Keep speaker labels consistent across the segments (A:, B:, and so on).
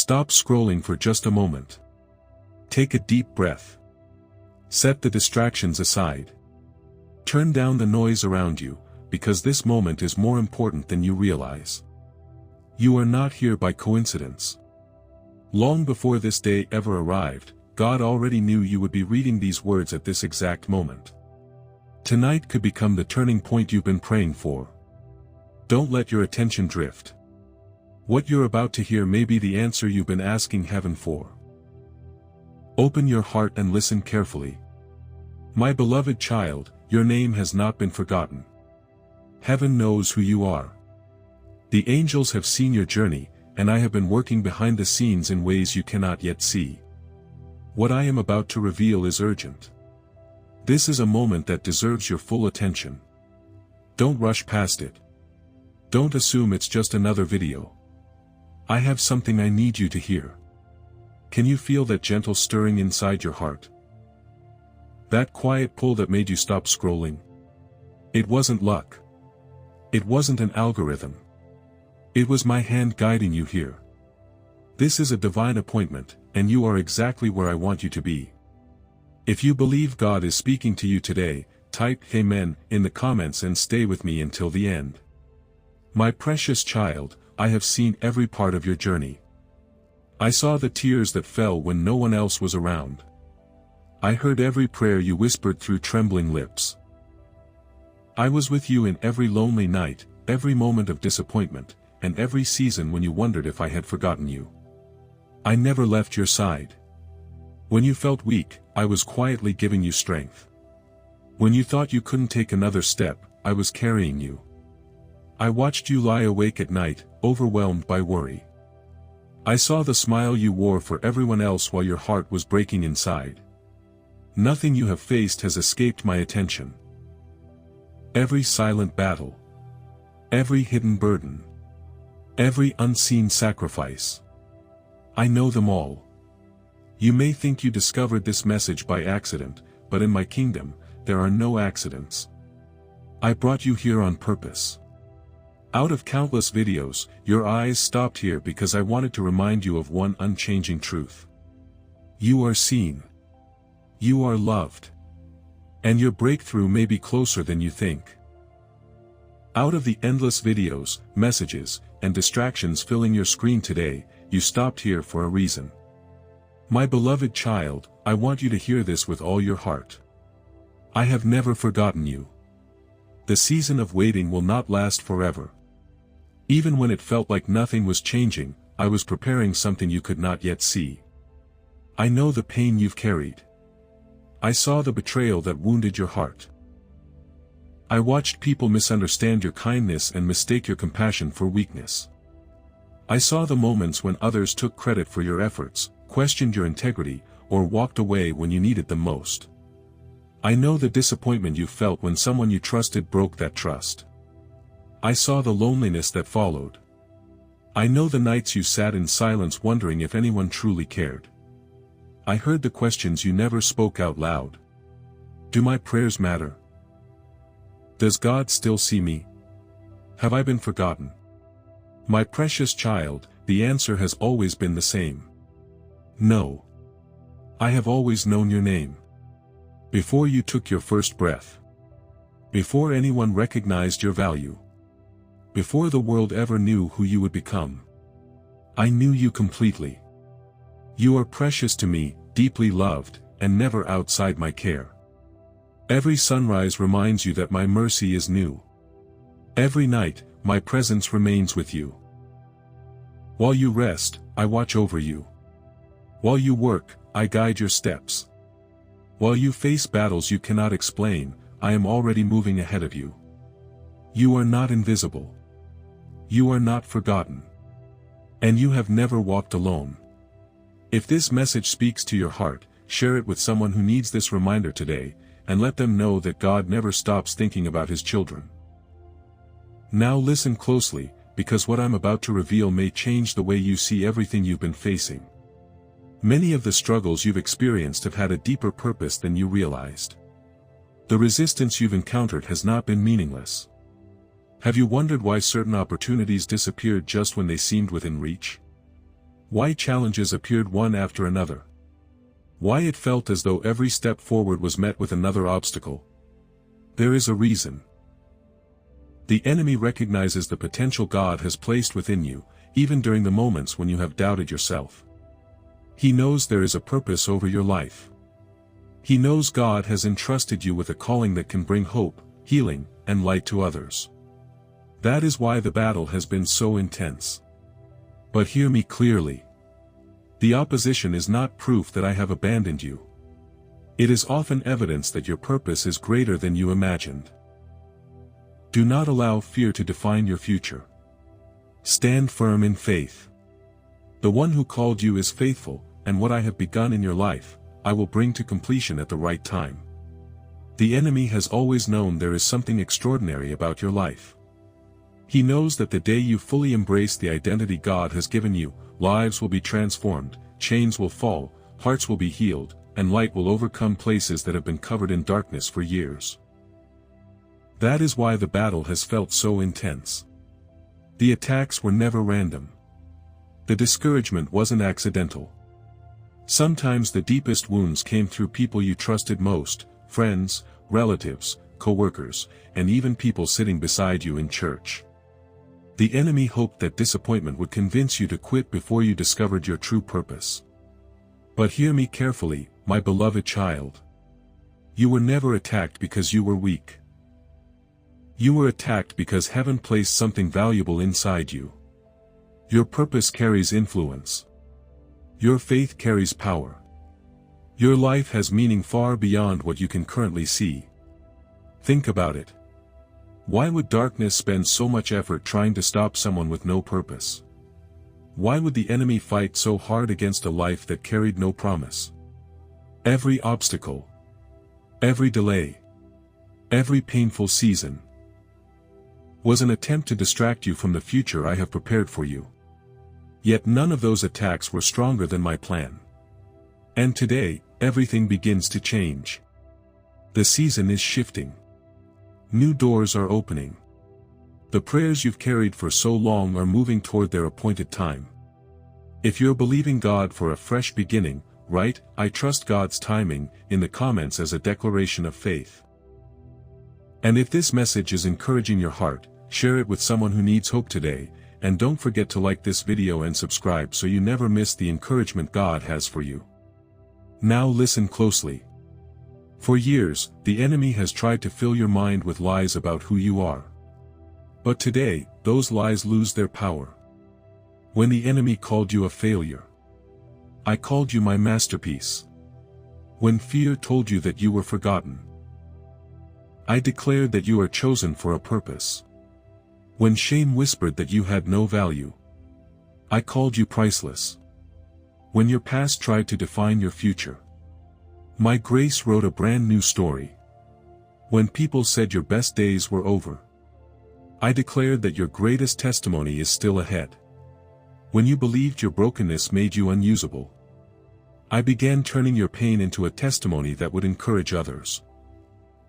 A: Stop scrolling for just a moment. Take a deep breath. Set the distractions aside. Turn down the noise around you, because this moment is more important than you realize. You are not here by coincidence. Long before this day ever arrived, God already knew you would be reading these words at this exact moment. Tonight could become the turning point you've been praying for. Don't let your attention drift. What you're about to hear may be the answer you've been asking heaven for. Open your heart and listen carefully. My beloved child, your name has not been forgotten. Heaven knows who you are. The angels have seen your journey, and I have been working behind the scenes in ways you cannot yet see. What I am about to reveal is urgent. This is a moment that deserves your full attention. Don't rush past it. Don't assume it's just another video. I have something I need you to hear. Can you feel that gentle stirring inside your heart? That quiet pull that made you stop scrolling? It wasn't luck. It wasn't an algorithm. It was my hand guiding you here. This is a divine appointment, and you are exactly where I want you to be. If you believe God is speaking to you today, type Amen in the comments and stay with me until the end. My precious child, I have seen every part of your journey. I saw the tears that fell when no one else was around. I heard every prayer you whispered through trembling lips. I was with you in every lonely night, every moment of disappointment, and every season when you wondered if I had forgotten you. I never left your side. When you felt weak, I was quietly giving you strength. When you thought you couldn't take another step, I was carrying you. I watched you lie awake at night, overwhelmed by worry. I saw the smile you wore for everyone else while your heart was breaking inside. Nothing you have faced has escaped my attention. Every silent battle, every hidden burden, every unseen sacrifice. I know them all. You may think you discovered this message by accident, but in my kingdom, there are no accidents. I brought you here on purpose. Out of countless videos, your eyes stopped here because I wanted to remind you of one unchanging truth. You are seen. You are loved. And your breakthrough may be closer than you think. Out of the endless videos, messages, and distractions filling your screen today, you stopped here for a reason. My beloved child, I want you to hear this with all your heart. I have never forgotten you. The season of waiting will not last forever. Even when it felt like nothing was changing, I was preparing something you could not yet see. I know the pain you've carried. I saw the betrayal that wounded your heart. I watched people misunderstand your kindness and mistake your compassion for weakness. I saw the moments when others took credit for your efforts, questioned your integrity, or walked away when you needed them most. I know the disappointment you felt when someone you trusted broke that trust. I saw the loneliness that followed. I know the nights you sat in silence wondering if anyone truly cared. I heard the questions you never spoke out loud. Do my prayers matter? Does God still see me? Have I been forgotten? My precious child, the answer has always been the same. No. I have always known your name. Before you took your first breath. Before anyone recognized your value. Before the world ever knew who you would become. I knew you completely. You are precious to me, deeply loved, and never outside my care. Every sunrise reminds you that my mercy is new. Every night, my presence remains with you. While you rest, I watch over you. While you work, I guide your steps. While you face battles you cannot explain, I am already moving ahead of you. You are not invisible. You are not forgotten. And you have never walked alone. If this message speaks to your heart, share it with someone who needs this reminder today, and let them know that God never stops thinking about His children. Now listen closely, because what I'm about to reveal may change the way you see everything you've been facing. Many of the struggles you've experienced have had a deeper purpose than you realized. The resistance you've encountered has not been meaningless. Have you wondered why certain opportunities disappeared just when they seemed within reach? Why challenges appeared one after another. Why it felt as though every step forward was met with another obstacle. There is a reason. The enemy recognizes the potential God has placed within you, even during the moments when you have doubted yourself. He knows there is a purpose over your life. He knows God has entrusted you with a calling that can bring hope, healing, and light to others. That is why the battle has been so intense. But hear me clearly. The opposition is not proof that I have abandoned you. It is often evidence that your purpose is greater than you imagined. Do not allow fear to define your future. Stand firm in faith. The one who called you is faithful, and what I have begun in your life, I will bring to completion at the right time. The enemy has always known there is something extraordinary about your life. He knows that the day you fully embrace the identity God has given you, lives will be transformed, chains will fall, hearts will be healed, and light will overcome places that have been covered in darkness for years. That is why the battle has felt so intense. The attacks were never random. The discouragement wasn't accidental. Sometimes the deepest wounds came through people you trusted most, friends, relatives, co-workers, and even people sitting beside you in church. The enemy hoped that disappointment would convince you to quit before you discovered your true purpose. But hear me carefully, my beloved child. You were never attacked because you were weak. You were attacked because heaven placed something valuable inside you. Your purpose carries influence. Your faith carries power. Your life has meaning far beyond what you can currently see. Think about it. Why would darkness spend so much effort trying to stop someone with no purpose? Why would the enemy fight so hard against a life that carried no promise? Every obstacle, every delay, every painful season was an attempt to distract you from the future I have prepared for you. Yet none of those attacks were stronger than my plan. And today, everything begins to change. The season is shifting. New doors are opening. The prayers you've carried for so long are moving toward their appointed time. If you're believing God for a fresh beginning, write, "I trust God's timing," in the comments as a declaration of faith. And if this message is encouraging your heart, share it with someone who needs hope today, and don't forget to like this video and subscribe so you never miss the encouragement God has for you. Now listen closely. For years, the enemy has tried to fill your mind with lies about who you are. But today, those lies lose their power. When the enemy called you a failure, I called you my masterpiece. When fear told you that you were forgotten, I declared that you are chosen for a purpose. When shame whispered that you had no value, I called you priceless. When your past tried to define your future, my grace wrote a brand new story. When people said your best days were over, I declared that your greatest testimony is still ahead. When you believed your brokenness made you unusable, I began turning your pain into a testimony that would encourage others.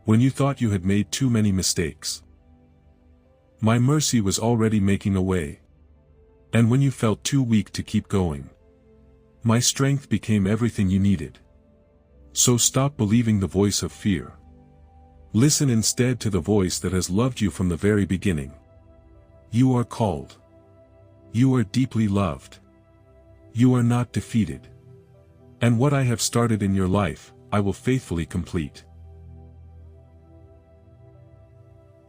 A: When you thought you had made too many mistakes, my mercy was already making a way. And when you felt too weak to keep going, my strength became everything you needed. So stop believing the voice of fear. Listen instead to the voice that has loved you from the very beginning. You are called. You are deeply loved. You are not defeated. And what I have started in your life, I will faithfully complete.